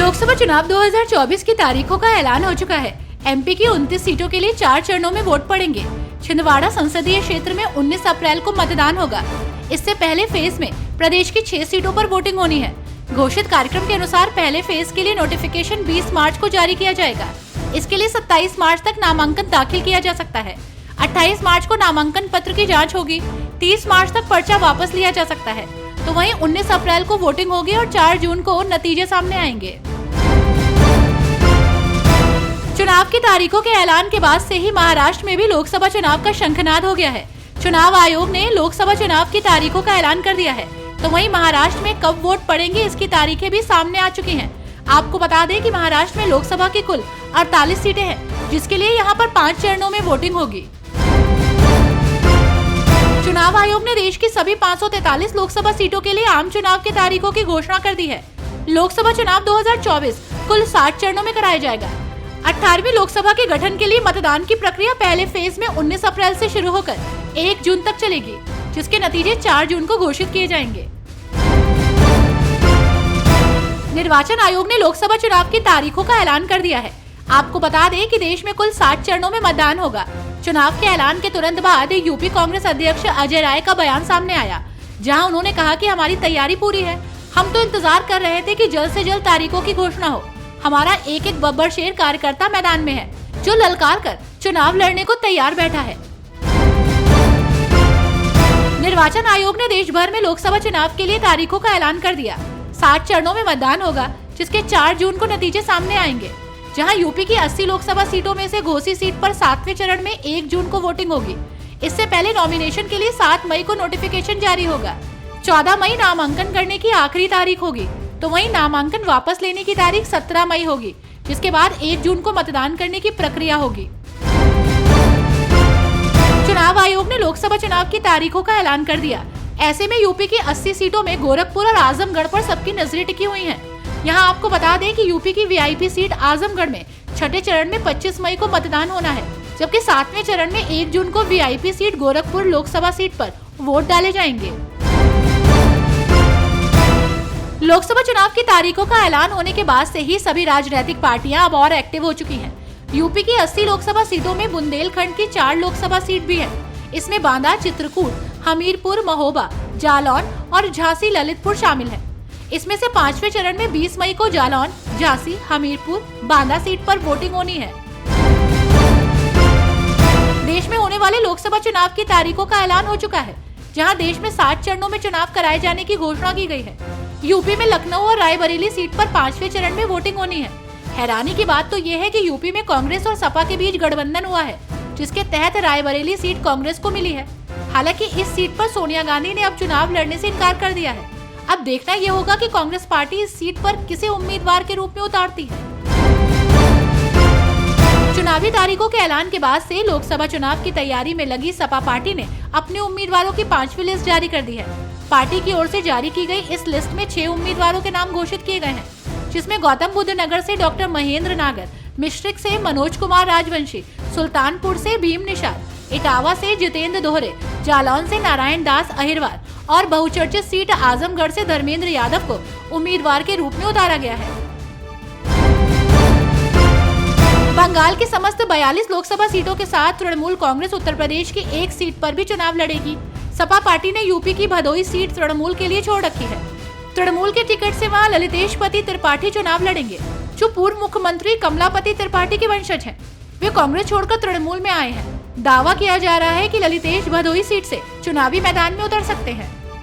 लोकसभा चुनाव 2024 की तारीखों का ऐलान हो चुका है। एमपी की 29 सीटों के लिए 4 चरणों में वोट पड़ेंगे। छिंदवाड़ा संसदीय क्षेत्र में 19 अप्रैल को मतदान होगा। इससे पहले फेज में प्रदेश की 6 सीटों पर वोटिंग होनी है। घोषित कार्यक्रम के अनुसार पहले फेज के लिए नोटिफिकेशन 20 मार्च को जारी किया जाएगा। इसके लिए 27 मार्च तक नामांकन दाखिल किया जा सकता है। 28 मार्च को नामांकन पत्र की जाँच होगी। 30 मार्च तक पर्चा वापस लिया जा सकता है। तो वहीं 19 अप्रैल को वोटिंग होगी और 4 जून को नतीजे सामने आएंगे। चुनाव की तारीखों के ऐलान के बाद से ही महाराष्ट्र में भी लोकसभा चुनाव का शंखनाद हो गया है। चुनाव आयोग ने लोकसभा चुनाव की तारीखों का ऐलान कर दिया है। तो वहीं महाराष्ट्र में कब वोट पड़ेंगे इसकी तारीखें भी सामने आ चुकी हैं। आपको बता दें कि महाराष्ट्र में लोकसभा की कुल 48 सीटें हैं, जिसके लिए यहां पर 5 चरणों में वोटिंग होगी। चुनाव आयोग ने देश की सभी 543 लोकसभा सीटों के लिए आम चुनाव की तारीखों की घोषणा कर दी है। लोकसभा चुनाव 2024 कुल 60 चरणों में कराया जाएगा। 18वीं लोकसभा के गठन के लिए मतदान की प्रक्रिया पहले फेज में 19 अप्रैल से शुरू होकर 1 जून तक चलेगी, जिसके नतीजे 4 जून को घोषित किए जाएंगे। निर्वाचन आयोग ने लोकसभा चुनाव की तारीखों का ऐलान कर दिया है। आपको बता दें कि देश में कुल 60 चरणों में मतदान होगा। चुनाव के ऐलान के तुरंत बाद यूपी कांग्रेस अध्यक्ष अजय राय का बयान सामने आया, जहां उन्होंने कहा कि हमारी तैयारी पूरी है। हम तो इंतजार कर रहे थे कि जल्द से जल्द तारीखों की घोषणा हो। हमारा एक एक बब्बर शेर कार्यकर्ता मैदान में है, जो ललकार कर चुनाव लड़ने को तैयार बैठा है। निर्वाचन आयोग ने देश भर में लोकसभा चुनाव के लिए तारीखों का ऐलान कर दिया। 60 चरणों में मतदान होगा, जिसके 4 जून को नतीजे सामने आएंगे। जहां यूपी की 80 लोकसभा सीटों में से घोसी सीट पर 7वें चरण में 1 जून को वोटिंग होगी। इससे पहले नॉमिनेशन के लिए 7 मई को नोटिफिकेशन जारी होगा। 14 मई नामांकन करने की आखिरी तारीख होगी। तो वहीं नामांकन वापस लेने की तारीख 17 मई होगी, जिसके बाद 1 जून को मतदान करने की प्रक्रिया होगी। चुनाव आयोग ने लोकसभा चुनाव की तारीखों का ऐलान कर दिया। ऐसे में यूपी की 80 सीटों में गोरखपुर और आजमगढ़ पर सबकी नजरें टिकी हुई हैं। यहाँ आपको बता दें कि यूपी की वीआईपी सीट आजमगढ़ में 6ठे चरण में 25 मई को मतदान होना है, जबकि 7वें चरण में 1 जून को VIP seat Gorakhpur Lok Sabha seat पर वोट डाले जाएंगे। लोकसभा चुनाव की तारीखों का ऐलान होने के बाद से ही सभी राजनीतिक पार्टियां अब और एक्टिव हो चुकी हैं। यूपी की 80 लोकसभा सीटों में बुंदेलखंड की 4 लोकसभा सीट भी है। इसमें बांदा, चित्रकूट, हमीरपुर, महोबा, जालौन और झांसी ललितपुर शामिल है। इसमें से 5वें चरण में 20 मई को जालौन, झांसी, हमीरपुर, बांदा सीट पर वोटिंग होनी है। देश में होने वाले लोकसभा चुनाव की तारीखों का ऐलान हो चुका है, जहां देश में 60 चरणों में चुनाव कराए जाने की घोषणा की गई है। यूपी में लखनऊ और रायबरेली सीट पर 5वें चरण में वोटिंग होनी है। हैरानी की बात तो ये है कि यूपी में कांग्रेस और सपा के बीच गठबंधन हुआ है, जिसके तहत रायबरेली सीट कांग्रेस को मिली है। हालांकि इस सीट पर सोनिया गांधी ने अब चुनाव लड़ने से इनकार कर दिया है। अब देखना ये होगा कि कांग्रेस पार्टी इस सीट पर किसे उम्मीदवार के रूप में उतारती है। चुनावी तारीखों के ऐलान के बाद से लोकसभा चुनाव की तैयारी में लगी सपा पार्टी ने अपने उम्मीदवारों की 5वीं लिस्ट जारी कर दी है। पार्टी की ओर से जारी की गई इस लिस्ट में 6 उम्मीदवारों के नाम घोषित किए गए हैं, जिसमें गौतम बुद्ध नगर से डॉक्टर महेंद्र नागर, मिश्रिक से मनोज कुमार राजवंशी, सुल्तानपुर से भीम निषाद, इटावा से जितेंद्र दोहरे, जालौन से नारायण दास अहिरवार और बहुचर्चित सीट आजमगढ़ से धर्मेंद्र यादव को उम्मीदवार के रूप में उतारा गया है। बंगाल की समस्त 42 लोकसभा सीटों के साथ तृणमूल कांग्रेस उत्तर प्रदेश की 1 सीट पर भी चुनाव लड़ेगी। सपा पार्टी ने यूपी की भदोही सीट तृणमूल के लिए छोड़ रखी है। तृणमूल के टिकट से वहां ललितेशपति त्रिपाठी चुनाव लड़ेंगे, जो पूर्व मुख्यमंत्री कमलापति त्रिपाठी के वंशज हैं। वे कांग्रेस छोड़कर तृणमूल में आए हैं। दावा किया जा रहा है कि ललितेश भदोही सीट से चुनावी मैदान में उतर सकते हैं।